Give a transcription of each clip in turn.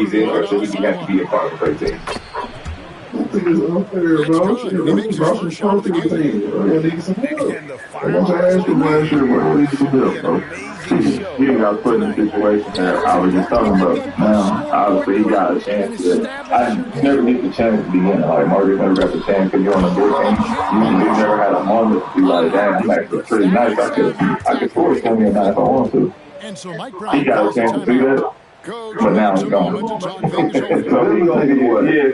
he's in, or should he have to be a part of the great team? I think it's unfair, bro. He brought some strong to the team. He needs some help. Like I asked him last year, bro, he needs some help, bro. He got put in a situation that I was just talking about. Now, obviously, he got a chance to. I never get the chance to be in. Like, Marcus never got the chance to get on a good team. He never had a moment to be like, damn, I'm actually pretty nice. I could score 20 a night if I want to. He got a chance to do that. But now he's gone.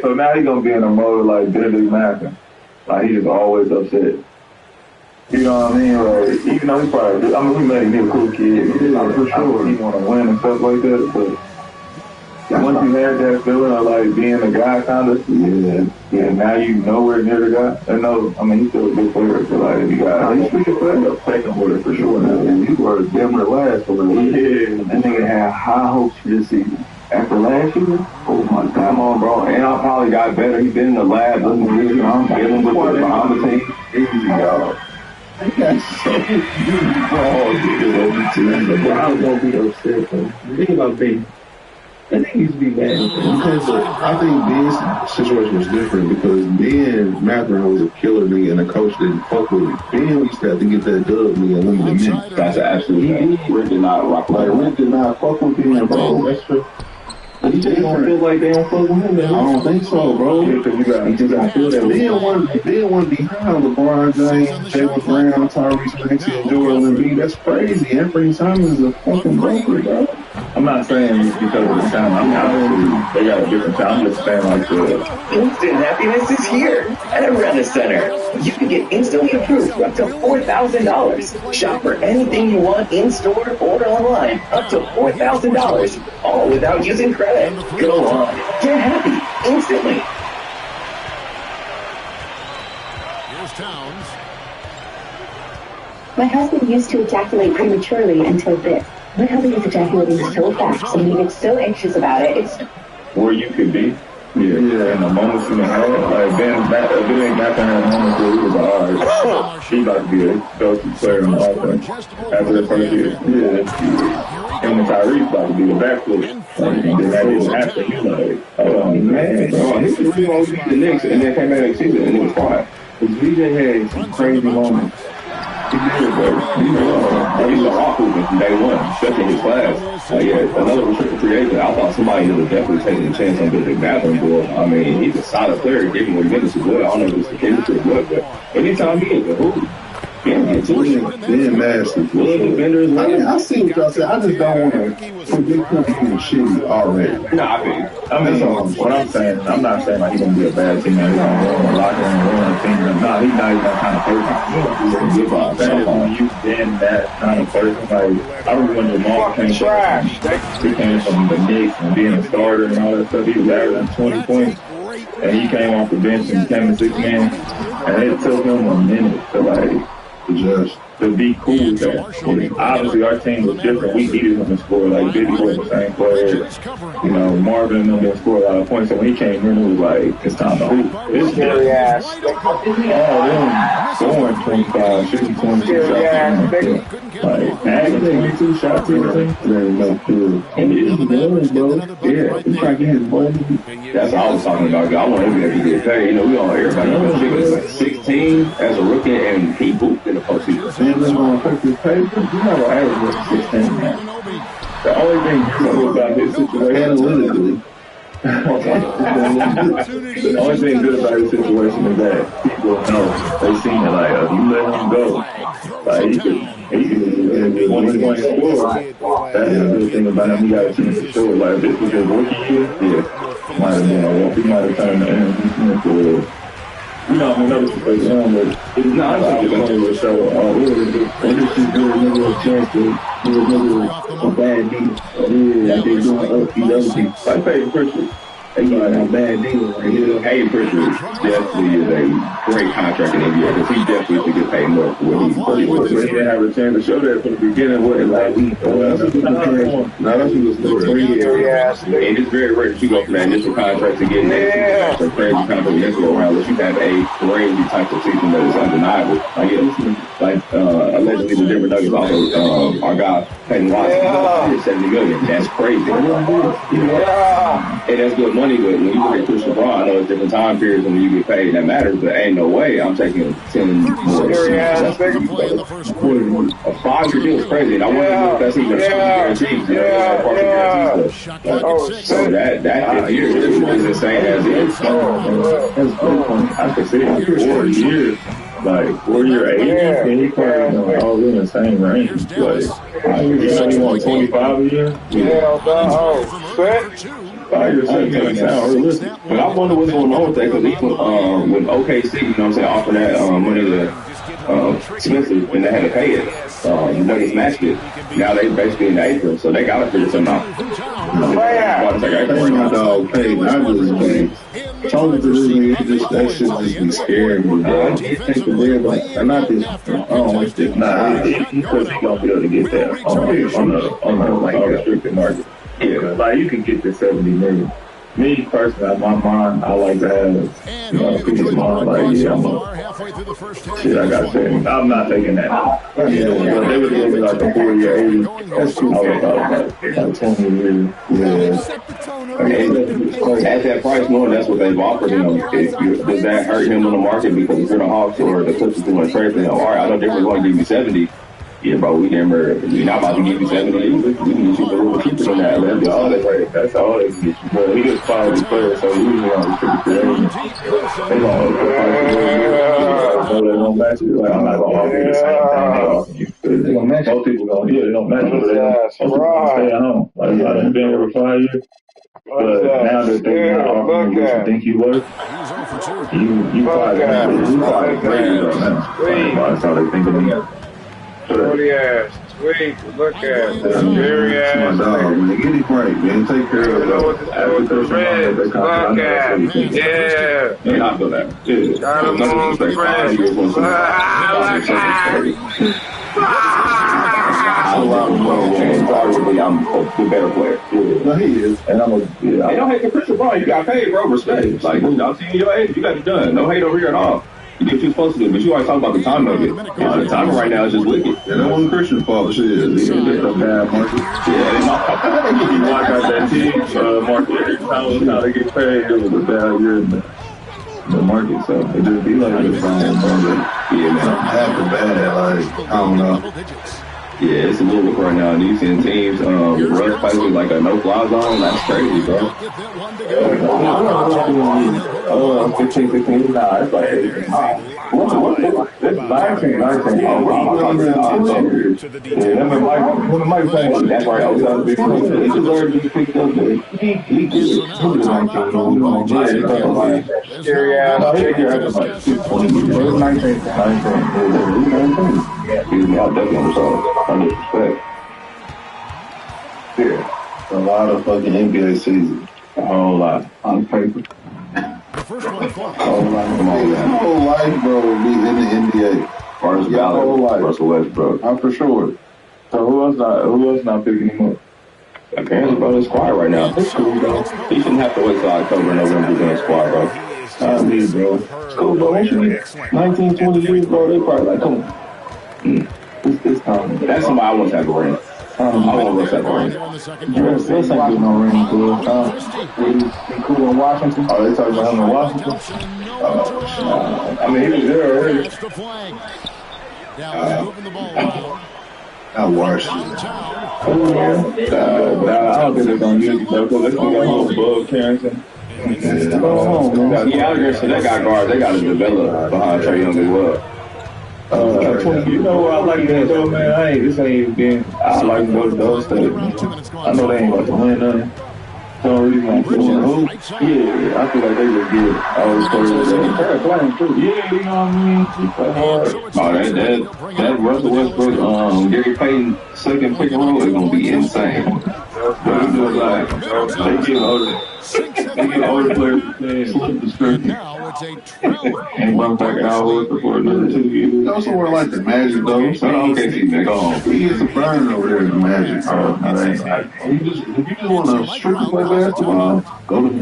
So now he's gonna be in a mode like Billy Macken. Like he's just always upset. You know what I mean? Like even though he probably, I mean, he made me a cool kid. For sure, he want to win and stuff like that. But once you had that feeling of like being a guy, kind of, yeah. Now you nowhere near the guy. And no, I mean he's still a good player. So like if you got, he's a player, second player for sure. Now, and you were damn near last for a little. Yeah, that nigga had high hopes for this season. After last year, oh my God, come on, bro. And I probably got better. He's been in the lab, looking good. I'm dealing with the behind the team. Easy, y'all. I got so I was gonna be upset though. The thing about Ben, I think he used to be mad because I think Ben's situation was different because Ben Matherin was a killer nigga and the coach didn't fuck with him. Ben used to have to get that dub nigga and win the minute. That's absolutely right. Rick did not rock like Rick did not fuck with Ben, bro. That's true. He just don't feel like they don't fuck with him. I don't think so, bro. Yeah, because you got to feel that. Ben wasn't behind LeBron James, Jalen Brown, Tyrese Maxey, and Joel Embiid. That's crazy. Anthony Simons is a fucking broker, bro. I'm not saying it's because of the talent. I'm not. They got a different talent. I'm just saying like the instant happiness is here at Arena Center. You can get instantly approved for up to $4,000. Shop for anything you want in store or online, up to $4,000, all without using credit. Go on, get happy instantly. Here's Towns. My husband used to ejaculate prematurely until this. My husband is ejaculating so fast, so he gets so anxious about it. It's where you could be. Yeah. And the moments you have, like Ben ain't got to have moments where he was like, all right, he about to be a go-to player on the offense after the first year. Yeah. And Tyrese about to be the backflip. And that didn't happen. He's like, oh man, bro, he was really going to be the Knicks, and then came out next season, and it was fine. Because VJ had some crazy moments. He did, bro. He was a rock hooping from day one, especially in his class. Another restricted free agent. I thought somebody would have definitely taken a chance on Billy Matherin, boy. I mean, he's a solid player, giving him minutes as well. I don't know if it's the chemistry or what, but anytime he is a hoop, Ben nasty. I see what y'all say. I just don't want to predict him being shitty already. Nah, I mean, what I'm saying, I'm not saying like he's gonna be a bad team. He's gonna go in the locker room, win a team. Nah, he's not even that kind of person. He's give up. When you been that kind of person, like I remember when Jamal came from the Knicks and being a starter and all that stuff. He was averaging 20 points, and he came off the bench and became a 6-man, and it took him a minute to like. Just to be cool with that. Obviously, our team was different. We needed him to score. Like, Biddy was the same player. You know, Marvin and them didn't score a lot of points. So when he came in, it was like, it's time to hoop. This scary ass. Scoring 25, shooting 22 shots. Like, adding 22 shots in the thing. And he's good, bro. Yeah, he's trying to get his money. That's all I was talking about. I want him to get paid. You know, we all everybody knows he was like 16 as a rookie, and he hooped in the postseason. And then on effective paper, you never average 16 now. The only thing good about his situation, analytically, the only thing good about his situation is that people know, they seen it, like, if you let him go, like, he can 20 points score. That's the good thing about him. He got a chance to show it. Like, if this was his rookie year, might have been a walk. He might have turned the MVP into a, you know, another situation, but it's not like going to show. And this is good, another chance to do another a bad deal. Like they're doing up these other people. Like Peyton Pritchard. They got a bad deal right here. Peyton Pritchard definitely is a great contract in the NBA because he definitely should get paid more for what he's They didn't have a chance to show that from the beginning. What like that's what was the 3 years. And it's very rare that you go from that initial contract to get next a crazy contract next go around unless you have a crazy type of season that is undeniable. Allegedly the Denver Nuggets also our guy Peyton Watson is $70 million. That's crazy. hey, that's good money, but when you look at Chris LeBron, I know it's different time periods when you get paid, that matters, but ain't no way I'm taking 10 more. A 5-year deal is crazy, and I wonder if that's even guaranteed. So that year is insane as it is. I could see it 4 years. Like 4 year 80, and he probably all in the same range. Like, you said he won 25 a year? Yeah, 5 years doesn't sound realistic. But I wonder what's going on with that, because even when OKC, you know what I'm saying, offered that money to Spencer, and they had to pay it. The Nuggets matched it. Now they basically in the apron, so they got to figure something out. Talking to this nigga, that shit just be scaring me, bro. I just think the real, like, not this, I don't like this. Nah, he says he gonna be able to get that on the like restricted market. Yeah, like you can get the 70 million. Me personally, my mind, I like to have, people's mind, like, yeah, shit, I gotta say, I'm not taking that. But they would give me like a 40 or 80. That's too far. Like 20 years. Yeah. At that price, knowing that's what they've offered him, does that hurt him on the market? Because if you're the Hawks or the Clippers who want to trade for him, all right, I know they're going to give you 70. Yeah, bro, we're not about to give you 70 either. We can get you a little cheaper than that. That's all they can get you. But he was quality player, so usually on the free agent. They don't match it. Like, I'm not going to offer you the same thing they offer you. Most people they don't match it. Most people stay at home. Like, I done been here for 5 years. But now that they're not offering you what you think you worth, you probably crazy right now. That's how they think of me. Dirty ass, sweet, look at dirty ass. My dog, man, get it right, man. Take care of it. After the red, look at, yeah. I feel that. Got him on the red. Arguably, I'm the better player. No, he is. And I'm Hey, don't hate the Christian ball. You got paid, bro. Respect. Like, I'm seeing your age. You got it done. No hate over here at all. You did what you're supposed to do, but you always talk about the time of it. The timing right now is just wicked. Yeah, that wasn't Christian fault. Shit, it's a bad market. Yeah, you watch out that team market every time they get paid. It was a bad year in the market, so it just be like this. Yeah, man. Something bad, like, I don't know. Yeah, it's a little look right now. And you seeing teams rush places like a no-fly zone. That's crazy, bro. 15, nah, it's like 18. It's 19. That's right. He deserves to be picked up. He did 19. Scary ass. Excuse me, I'll definitely understand. Disrespect. Yeah, a lot of fucking NBA season. A whole lot on paper. Whole life, bro, will be in the NBA. First ballot, Russell Westbrook. I'm for sure. So who else not picking him up? Apparently, bro, it's quiet right now. It's cool, bro. He shouldn't have to wait till October, November to get a squad, bro. Not me, bro. It's cool, bro. Once you get 19, 20 years, bro, they probably like, come on. It's time. That's somebody I want to have a ring. I want to have a ring. This ain't getting no ring, cool. He cool in Washington? Oh, they talking about him in Washington? I mean, he was there already. Not Washington. I don't think they're going to use it, though, because let's go home, Bub Carrington. Go home, man. Yeah, I agree. So they got guards. They got to develop behind Trae Young as well. You know what I like that though, man? This ain't even been. I like to go to those states. I know they ain't about to win nothing. So reason I'm doing who? Yeah, I feel like they look good. I was playing too. Yeah, you know what I mean? He play hard. Oh, that Russell Westbrook, Gary Payton second pick and roll is gonna be insane. But he was like, they get older. They get older players slip the script. And run back hours before another 2 years. Go somewhere like the Magic though. So okay, see, man, go on. He gets a burn over there in the Magic. If you just want to strictly play basketball, go to him.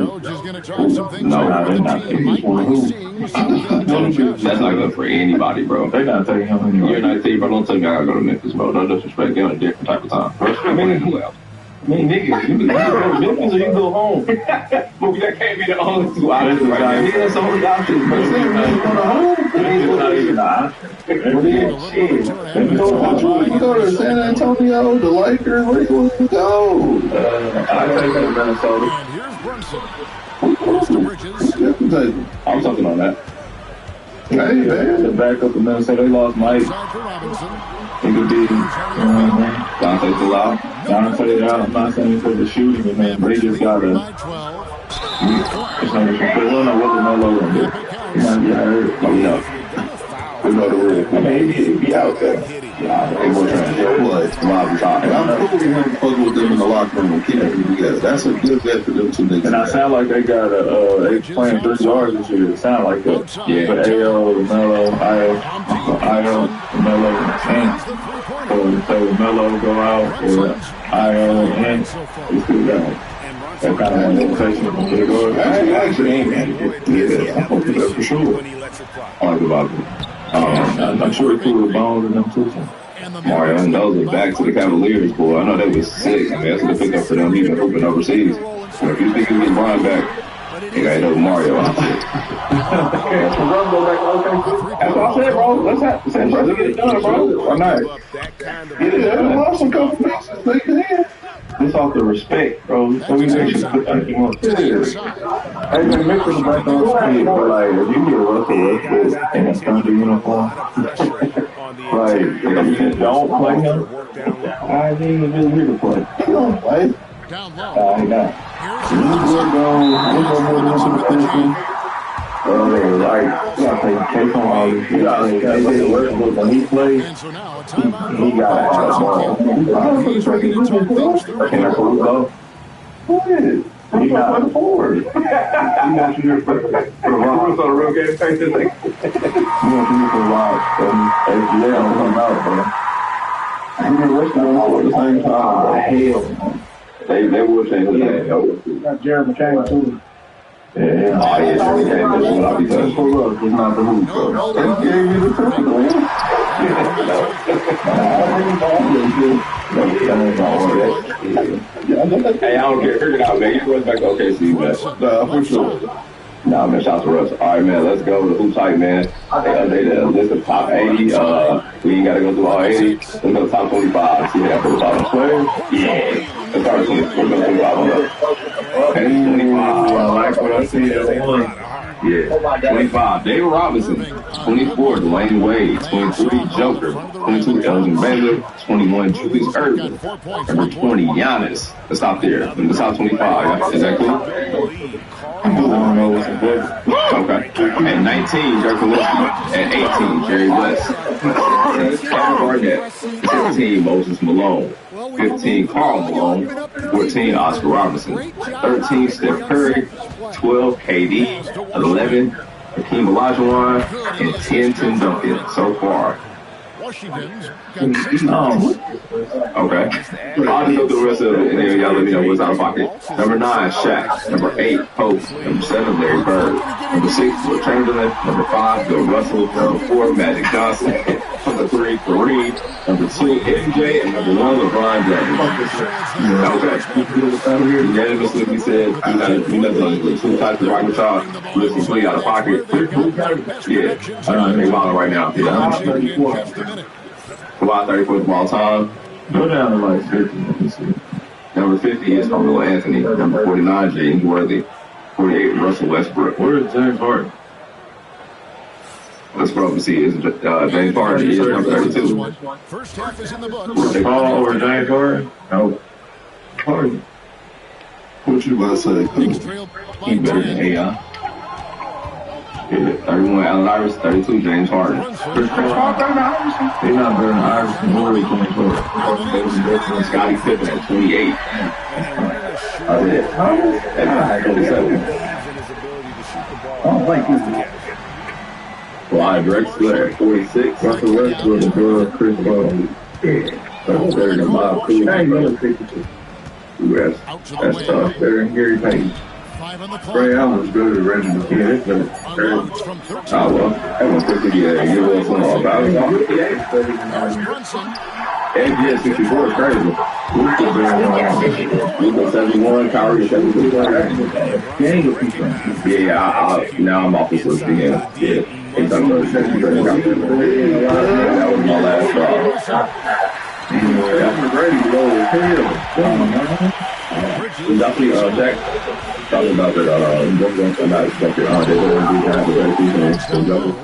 No, they're not. That's not good for anybody, bro. They're not taking him anywhere. You're not saying, bro, don't tell me I gotta go to Memphis, bro. No disrespect. They're on a different type of time. I mean, who else? nigga, you go to Memphis or you go home. But that can't be the only two options right now. Yeah, some of the options, but it's not even an option. You go to San Antonio, the Lakers, where you want to go? I take that Minnesota. I'm something on that. Hey, man. The backup of Minnesota, they lost Mike. He could be Dante still out. Dante out. I'm not saying for the shooting, man. They just got to. It's not even good. We don't know what the Melo going to do. He might get hurt. No, we know. We know the rules. I mean, he'd be out there. Yeah, they were trying to get what? Rob talking. I'm cool with him fucking with them in the locker room and keeping them together. That's a good bet for them two niggas. And I sound like they got they playing 3 guards this year. It sound like that. Yeah. But AO, Melo, IO, Melo, and so Melo go out or IO and it's still down. That kind of rotation from the guard. I actually ain't mad at it. Yeah, I'm hoping that for sure. I like about it. I'm sure he threw the bones in them too. Mario and those are back to the Cavaliers, boy. I know they was sick. I mean, that's what they picked up for them even hooping overseas. So if you think you get Brian back, you gotta know Mario out there. That's what I said, bro. Let's get it done, bro. Why not? Get it done. Lost some couple pieces. They can. It's off the respect, bro. So we make sure to put that thing on. Hey, man, make sure to back on the speed, but like, if you get Russell Westbrook in a Thunder uniform, like, if you don't play him, I ain't even been here to play. He don't play. Nah, he not. We'll go more than some extension. Like, you gotta take case on all this. You gotta take Westbrook when he plays. He gotta have a ball. And that's what we go. He's not the forward. He wants you here for the Rock. So the real game takes this thing. He wants you here for the Rock. And they don't come out, bro. I'm going to rush them all at the same time. Hell. They will change the name. Got Jared McCain, too. Yeah. Oh, yeah, sure. That's what I'll be touching. Pull up. It's not the hoop, bro. They gave you the triple, man. Hey, I don't care. Figure it out, man. Get Russ back to OKC, man. Nah, for sure. Nah, man, shout out to Russ. All right, man, let's go to Hoop Tight, man. They list of top 80. We ain't got to go through all 80. Let's go to top 25. See that for the bottom players? Yeah. Let's start with 25 on up. Okay, 25. I like what I see at 1. Yeah, 25, David Robinson. 24, Dwayne Wade. 23, Joker. 22, Elgin Baylor. 21, Julius Erving. Number 20, Giannis. Let's stop there. In the top 25, is that cool? I don't know what's important. Okay. At 19, Dirk Nowitzki. At 18, Jerry West. Kevin Garnett. 15, Moses Malone. 15, Karl Malone. 14, Oscar Robertson. 13, Steph Curry. 12, KD. 11, Hakeem Olajuwon. And 10, Tim Duncan so far. Okay. I'll just go through the rest of it, and then y'all let me know what's out of pocket. Number 9, Shaq. Number 8, Pope. Number 7, Larry Bird. Number 6, Will Chamberlain. Number 5, Bill Russell. Number 4, Magic Johnson. Number 3, Kareem. Number 2, MJ. And number 1, LeBron James. Okay. Unanimously, we said we nothing 2 types of rocket y'all. We're completely out of pocket. Yeah. They balling right now. Yeah. About 34th of all time. Go down to like 50. Let me see. Number 50 is Carmelo Anthony. Number 49, James Worthy. 48, Russell Westbrook. Where is James Harden? Let's go up and see. James Harden is number 32. First half is in the books. Paul or James Harden? No. Harden. What you about to say? He's better than AI. Yeah, 31, Allen Iverson. 32, James Harden. He's not better than Iverson or James Harden. Scottie Pippen at 28. At 27. I don't like this. Clyde Drexler at 46. Russell Westbrook and Bill Chris Paul. That's better than Bob Cousy. That's tough. Better than Gary Payton. Ray Allen's good at Reggie McKee. Oh, well, that was 50. Yeah, you will from all about it. Edgy at 64 is crazy. Luka 71, Kyrie 72. Yeah, now I'm off this list again. Yeah. That was my last draw. That's Brady low as hell. Definitely Jack talking about that I'm not expecting they're going to have a better season.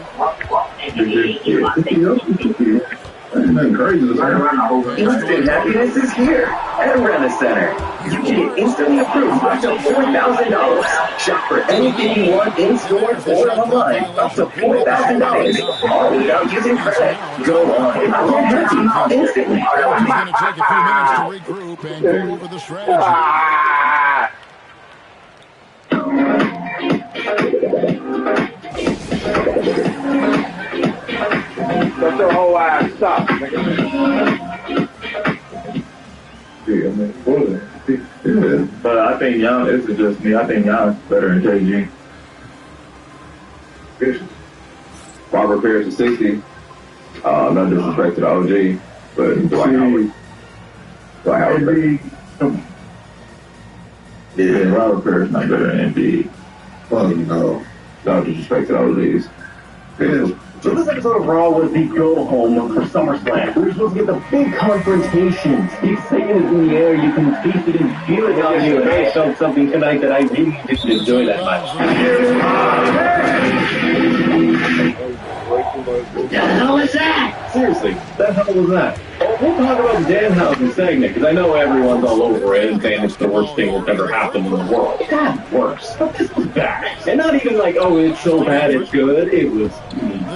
Ain't nothing crazy to say. Instant happiness is here at Arena Center. You can get instantly approved up to $4,000. Shop for anything you want in store or online up to $4,000. All without using credit. Go on and get happy instantly. It's going to take a few minutes to regroup and go over the strategy. Shut your whole ass up. Yeah. But I think Giannis, this is just me, I think Giannis is better than KG. Robert Parrish is 60. No disrespect to the OG, but Dwight Howard. Yeah, Robert Parrish not better than Nba. Well, no. No disrespect to the OGs. Yeah. So this episode of Raw was the go-home for SummerSlam. We were supposed to get the big confrontations. The excitement is in the air. You can taste it and feel it on you. And I felt something tonight that I really didn't enjoy that much. What the hell was that? Seriously, the hell was that? Oh, we'll talk about the Danhausen segment, because I know everyone's all over it and saying it's the worst thing that's ever happened in the world. It got worse, but this was bad. And not even like, oh, it's so bad it's good. It was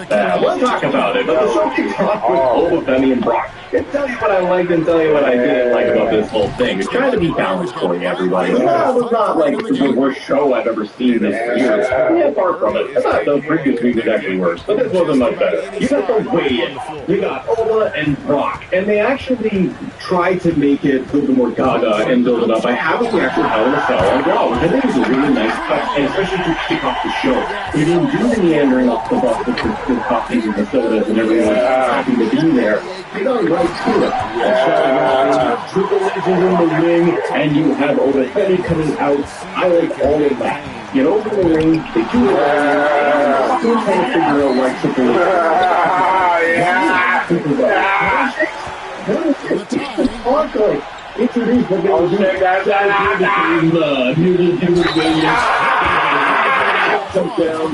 bad. We'll talk about it, but the subject talk was Oba, Femi, and Brock. I tell you what I liked and tell you what I didn't like about this whole thing. It's trying to be balanced for you, everybody. It was not like the worst show I've ever seen this year. Yeah, far from it. I thought the previous week was actually worse, but this wasn't much better. You got the weigh-in. You got Oba and Brock, and they actually tried to make it a little bit more gaga and build it up by having the actual Hell in a Cell on Raw, which I think is a really nice touch, and especially to kick off the show. They didn't do the meandering off the bus with the coffees and the sodas and everyone happy to be there. They got right to it. Triple H is in the ring, and you have Oba Femi coming out. I like all of that. Get over the ring, they do it all, still trying to figure out why Triple H. Introduce the jump down,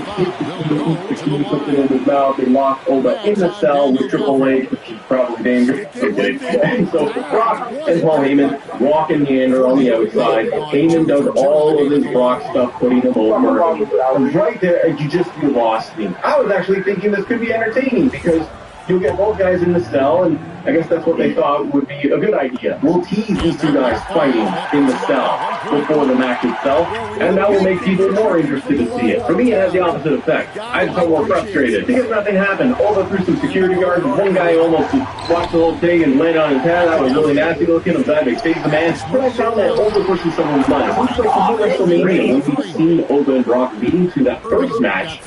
something in his mouth, they lock Oba in the cell with Triple H, which is probably dangerous. Okay. So Brock and Paul Heyman walk in the end or on the outside. Heyman does all of his Brock stuff, putting him over. And right there, you lost me. I was actually thinking this could be entertaining because you'll get both guys in the cell, and I guess that's what they thought would be a good idea. We'll tease these two guys fighting in the cell before the match itself, and that will make people more interested to see it. For me, it has the opposite effect. I just got more frustrated because nothing happened. Over through some security guards, one guy almost watched the whole thing and landed on his head. That was really nasty looking. I'm glad they saved the man. But I found that Oba pushing someone's mind. Much like the whole WrestleMania, when we've seen Oba and Brock leading to that first match,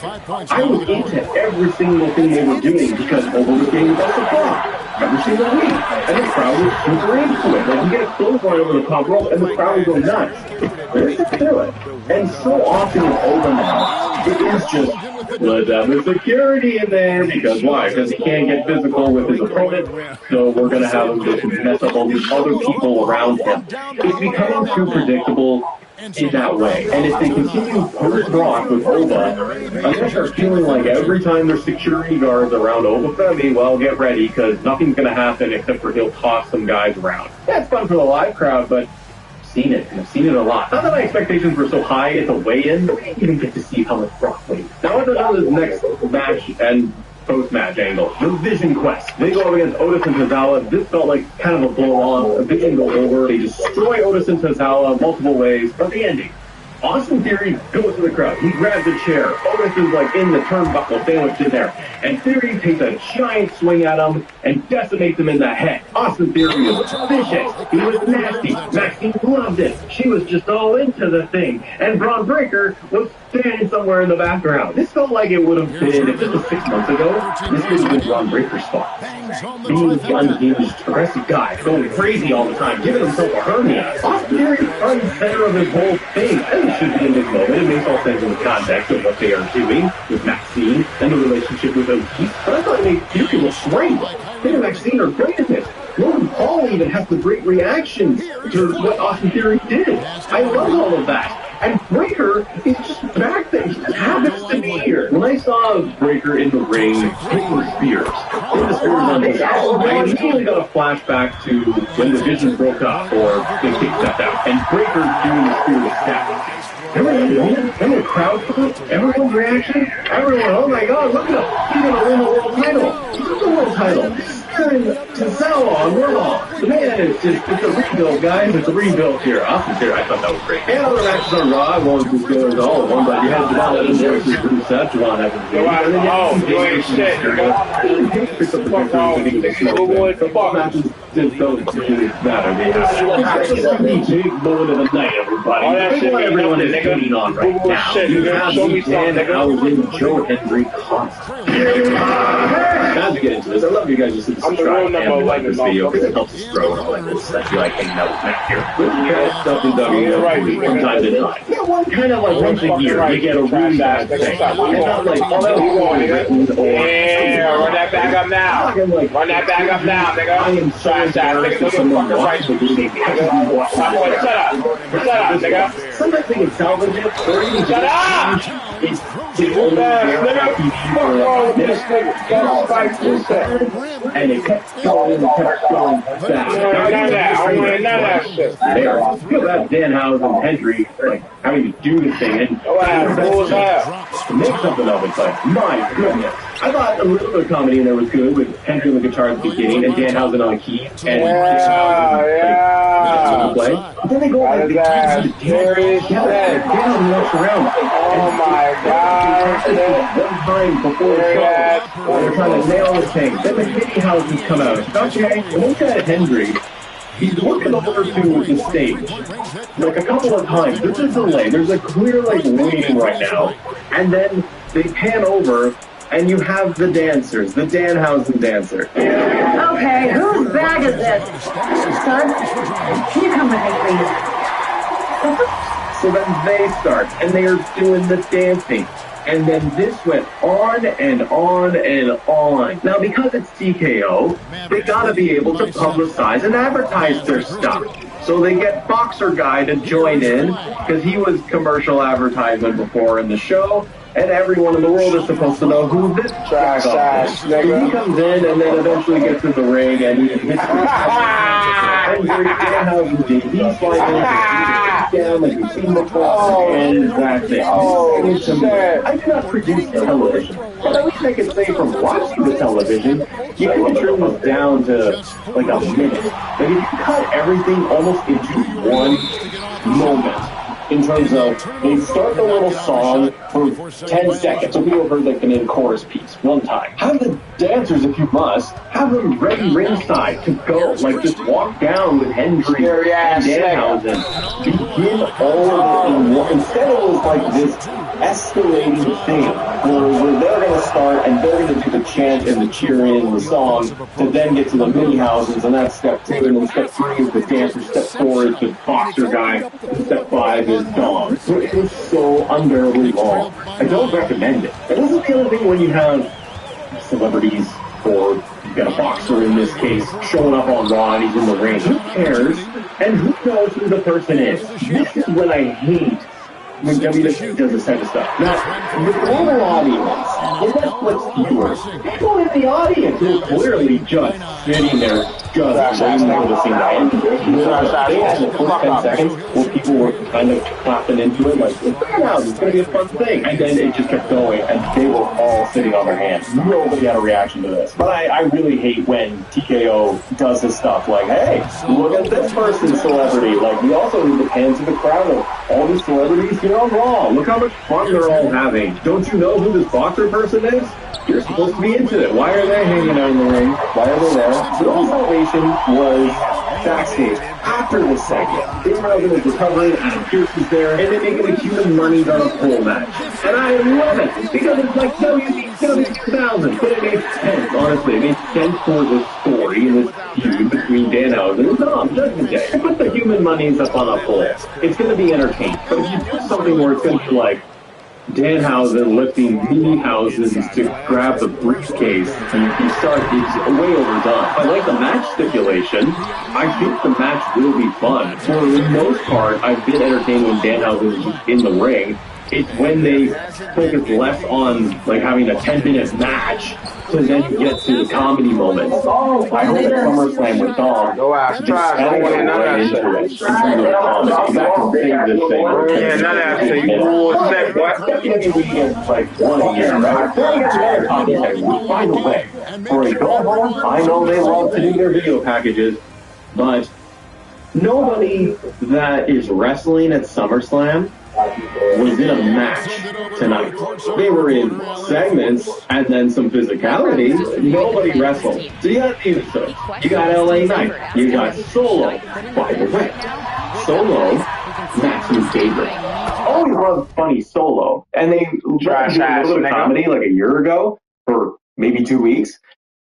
I was into every single thing they were doing because Oba was getting the best of Brock every single week. And the crowd was super into it. Like, you get a clothesline over the top rope, and the crowd would go nuts. There's to do it. And so often in Oba now, it is just, let's have the security in there. Because why? Because he can't get physical with his opponent, so we're going to have him just mess up all these other people around him. It's becoming too predictable in that way. And if they continue to Brock with Oba, I'm going to start feeling like every time there's security guards around Oba Femi, well, get ready, because nothing's going to happen except for he'll toss some guys around. That's fun for the live crowd, but I've seen it, and I've seen it a lot. Not that my expectations were so high at the weigh-in, but we didn't even get to see how much Brock weighs. Now, what on this next match and post-match angle? The Vision Quest. They go up against Otis and Tozawa. This felt like kind of a blow-on. A Vision go over. They destroy Otis and Tozawa multiple ways. But the ending. Austin Theory goes to the crowd. He grabs a chair. Otis is like in the turnbuckle sandwiched in there. And Theory takes a giant swing at him and decimates him in the head. Austin Theory was vicious. He was nasty. Maxine loved it. She was just all into the thing. And Braun Breaker was standing somewhere in the background. This felt like it would have been, if this was 6 months ago, this would have been Braun Breaker's spot. being the unhinged, aggressive guy, going crazy all the time, giving himself a hernia. Austin Theory runs center of his whole thing. And it should be in this moment. It makes all sense in the context of what they are doing with Maxine and the relationship with O'Keefe. But I thought Nate Fury was great. Him and Maxine are great at this. Logan Paul even has the great reactions to what Austin Theory did. I love all of that. And Breaker is just back there. He just happens to be here. When I saw Breaker in the ring hitting the spears, on his album, I immediately got a flashback to when the Vision broke up or they kicked stepped out. And Breaker doing the spear step. Remember the crowd? Everyone's reaction? Everyone, oh my god, look at him. He's going to win the world title. He's got the world title. To sell on Raw. The man is just, it's a rebuild, guys. It's a rebuild here. Austin Theory, I thought that was great. And other matches on Raw, I won't just go as all of them, but you had Javon Evans versus Rusev. Javon Evans. You ain't shit. Matches don't really matter. They have big moment of the night, everybody. Everyone is putting on right now. You have Dan Housen, Joe Hendry, As we get into this, I love you guys just to subscribe and like this video because it helps us grow and all like this. I feel like hanging out with Matt here. Stuff in WWE from time to time. Yeah, one kind of like once a year, you get a really bad thing. It's not like, oh, that was written or... Yeah, run that back up now. Run that back up now, nigga. I am so embarrassed that someone watches the movie. Shut up. Shut up, nigga. Sometimes they can salvage it or even shut up! It's the only and it kept going and kept going back. I feel that Dan Housen and Hendry like having to do the thing and make something of it, but my goodness. I thought a little bit of comedy in there was good with Hendry on the guitar at the beginning and Dan Housen on the keys and play. But then they go like the keys Dan walks around. Oh my god. One time before the show, they're trying to nail the thing. Then the Kitty Houses come out. Okay, and look at Hendry. He's looking over to the stage, like a couple of times. There's a delay. There's a clear, like, waiting right now. And then they pan over, and you have the dancers, the Danhausen dancer. Okay, whose bag is this? Son, can you come with me, please? So then they start, and they are doing the dancing. And then this went on and on and on. Now, because it's TKO, they gotta be able to publicize and advertise their stuff. So they get Boxer Guy to join in, because he was commercial advertisement before in the show, and everyone in the world is supposed to know who this trash is. So he comes in and then eventually gets in the ring and he hits and he's sliding down like we've seen before, and that's it. I do not produce television, but at least I can say from watching the television, you can trim this down to like a minute. Like if you cut everything almost into one moment, in terms of, they start the little song for 10 seconds. So people heard like the main chorus piece one time. Have the dancers, if you must, have them ready ringside to go. Like just walk down with Hendry and Danhausen. Begin all of it in one. Instead it was like this escalating thing where they're going to start and they're going to do the chant and the cheering and the song to then get to the mini houses, and that's step 2. And then step 3 is the dancer. Step 4 is the boxer guy. And step 5 is dog. So it was so unbearably long. I don't recommend it. And this is the other thing when you have celebrities, or you've got a boxer in this case, showing up on Raw and he's in the ring. Who cares? And who knows who the person is? This is what I hate when WWE does this type of stuff. Now, the global audience, the Netflix viewers, people in the audience who are clearly just sitting there, just waiting for the scene to end. They had the first 10 seconds where people were kind of clapping into it, like, it's going to be a fun thing. And then it just kept going, and they were all sitting on their hands. Nobody had a reaction to this. But I really hate when TKO does this stuff, like, hey, look at this person's celebrity. Like, we also need to pan to the crowd of all these celebrities here on Raw. Look how much fun they're all having. Don't you know who this boxer person is? You're supposed to be into it. Why are they hanging out in the ring? Why are they there? The only salvation was backstage after this segment. They were having a recovery, and Pierce was there, and they make it a human money on a pole match. And I love it, because it's like, no, you it's going to be 2,000. But it makes sense, honestly. It makes sense for the story and this feud between Danhausen and Dom. Judgment Day. Put the human monies up on a poll. It's going to be entertaining. But if you do something where it's going to be like Danhausen lifting mini houses to grab the briefcase, and you start, it's way overdone. I like the match stipulation. I think the match will be fun. For the most part, I've been entertained when Danhausen is in the ring. It's when they focus less on like having a 10-minute match, so then you get to the comedy moments. I hope at SummerSlam with Dom, Go just right into it in terms of comedy. That can save this thing. Yeah, none of that. So you said what? Maybe we get like one a year, right? By the way, for a go home, I know they love to do their video packages, but nobody that is wrestling at SummerSlam was in a match tonight. They were in segments and then some physicality. Nobody wrestled. So you got the Usos, you got LA Knight, you got Solo. By the way, Solo, Max's favorite. Always loved funny Solo. And they tried to do a little bit of comedy like a year ago for maybe 2 weeks.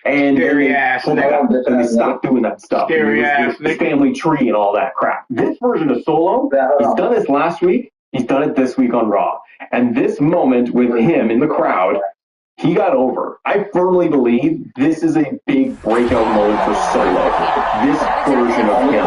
And they stopped doing that stuff. The family tree and all that crap. This version of Solo, he's done this last week. He's done it this week on Raw. And this moment with him in the crowd, he got over. I firmly believe this is a big breakout moment for Solo. This version of him.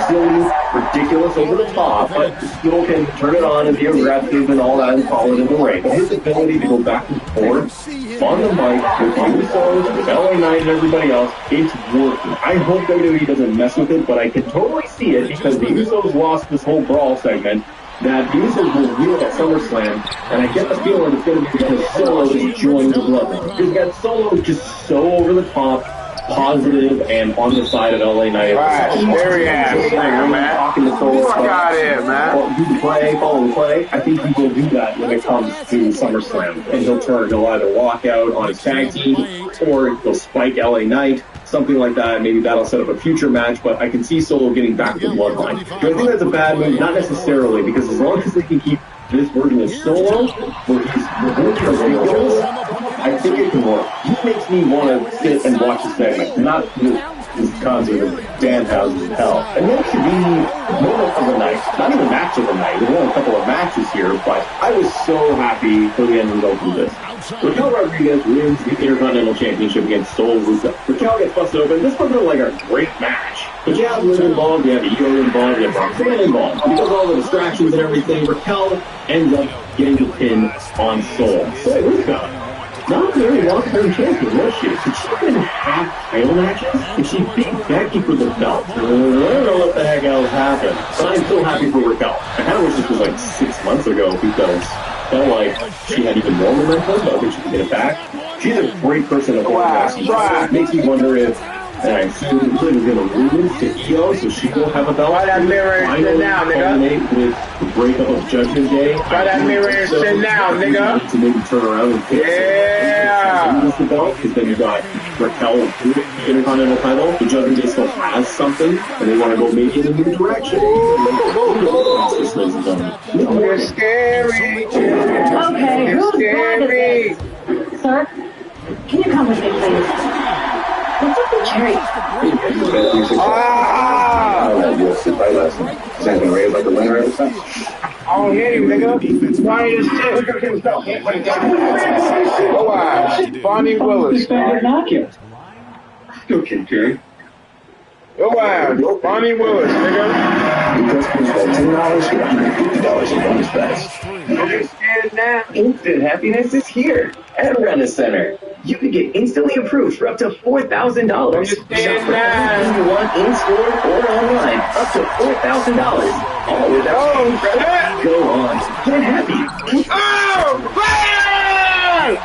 Silly, ridiculous, over the top, but still can turn it on and be aggressive and all that and follow it in the ring. But his ability to go back and forth on the mic with the Usos, with LA Knight and everybody else, it's working. I hope WWE doesn't mess with it, but I can totally see it because the Usos lost this whole brawl segment. That the Usos will wheel at SummerSlam, and I get the feeling it's going to be because Solo just joined the bloodline. Because you got Solo just so over the top, positive, and on the side of LA Knight. Right, scary ass nigga, man. Talking to Solo. Fuck out of here, man. Follow the play. I think he will do that when it comes to SummerSlam. And he'll either walk out on his tag team, or he'll spike LA Knight. Something like that. Maybe that'll set up a future match, but I can see Solo getting back to Bloodline. Do I think that's a bad move? Not necessarily, because as long as they can keep this version of Solo, where he's ridiculous, I think it can work. He makes me want to sit and watch the segment, not this concert of Danhausen in hell. And that should be moment of the night. Not even match of the night. There's only a couple of matches here, but I was so happy for the end result of this. Raquel Rodriguez wins the Intercontinental Championship against Sol Ruca. Raquel gets busted open. This wasn't like a great match. But you have Liv involved, you have Io involved, you have Roxanne involved. Because of all the distractions and everything, Raquel ends up getting the pin on Sol. Sol Ruca, not very long-term champion, was she? Did she even have title matches? Did she beat Becky for the belt? I don't know what the heck else happened. But I'm so happy for Raquel. I kind of wish this was like 6 months ago because felt like she had even more momentum, but I think she can get it back. She's a great person to organize. It makes me wonder if, and I assume Liv is going to lose to Io, so she will have a belt. Why that mirror shit now, nigga? With the breakup of Judgment Day. Why that mirror shit now, nigga? To maybe turn around and fix it. The belt, because then you got Raquel with the Intercontinental title. The Judgment Day still has something, and they want to go maybe in a new direction. You're scary. Okay, who's scary? Sir, can you come with me, please? What's up with Cherry? I don't hear you, nigga. Quiet as shit. Go on. Bonnie Willis. Okay, Jerry. Go on. Bonnie Willis, nigga. $10, in bonus bets. Understand now? Instant happiness is here at Rent-A-Center. You can get instantly approved for up to $4,000. Shop for anything you want in-store or online. Up to $4,000. All without Go on. Get happy. Oh, man!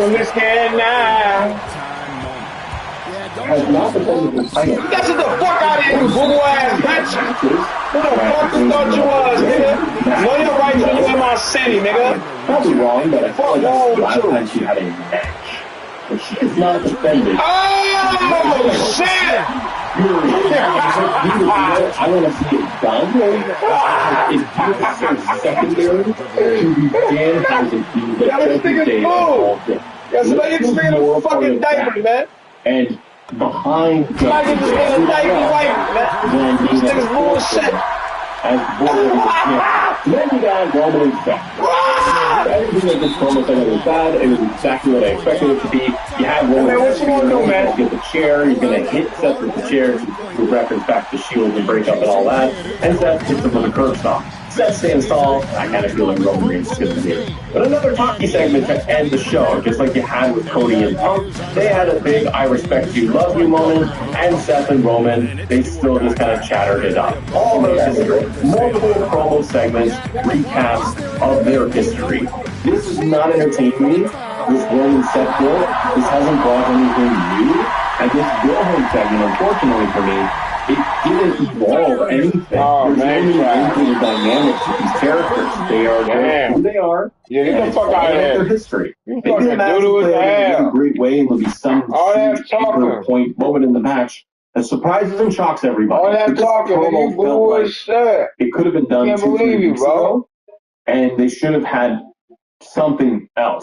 Understand now? Has not the title. Get the fuck out of here, you boo ass bitch! Who the fuck you thought you was, nigga? Know your rights when you in my city, nigga. Probably wrong, but I felt like that's the last time she had a match. but she is not defended. Oh, shit! I want to see it done. It's so secondary to begin as a dude that every day involved in. Yeah, so they just made a fucking diaper, man. And behind the I can just get a diaper wipe, man. This nigga's bullshit. Then you got Roman and Seth. Everything that this promo segment was bad. It was exactly what I expected it to be. You have Roman. Man, what you gonna do, man? Get the chair. He's gonna hit Seth with the chair to reference back to Shield and break up and all that. And Seth hits him with a curb stomp. Seth stands tall. I kind of feel like Roman Reigns is gonna do. But another talkie segment to end the show, just like you had with Cody and Punk. They had a big "I respect you, love you" moment, and Seth and Roman, they still just kind of chattered it up. All their history, multiple promo segments, recaps of their history. This is not entertaining me. This Roman Seth build, this hasn't brought anything new. And this Wilhelm segment, unfortunately for me, it didn't evolve anything. Oh, There's no new dynamics with these characters. They are who they are. Yeah, get the fuck out of here. Their history. You They did a fucking doodle with the a great way and will be some all that talking point moment in the match that surprises and shocks everybody. All that talking, you bullshit. It could have been done Can't believe you, bro. And they should have had something else.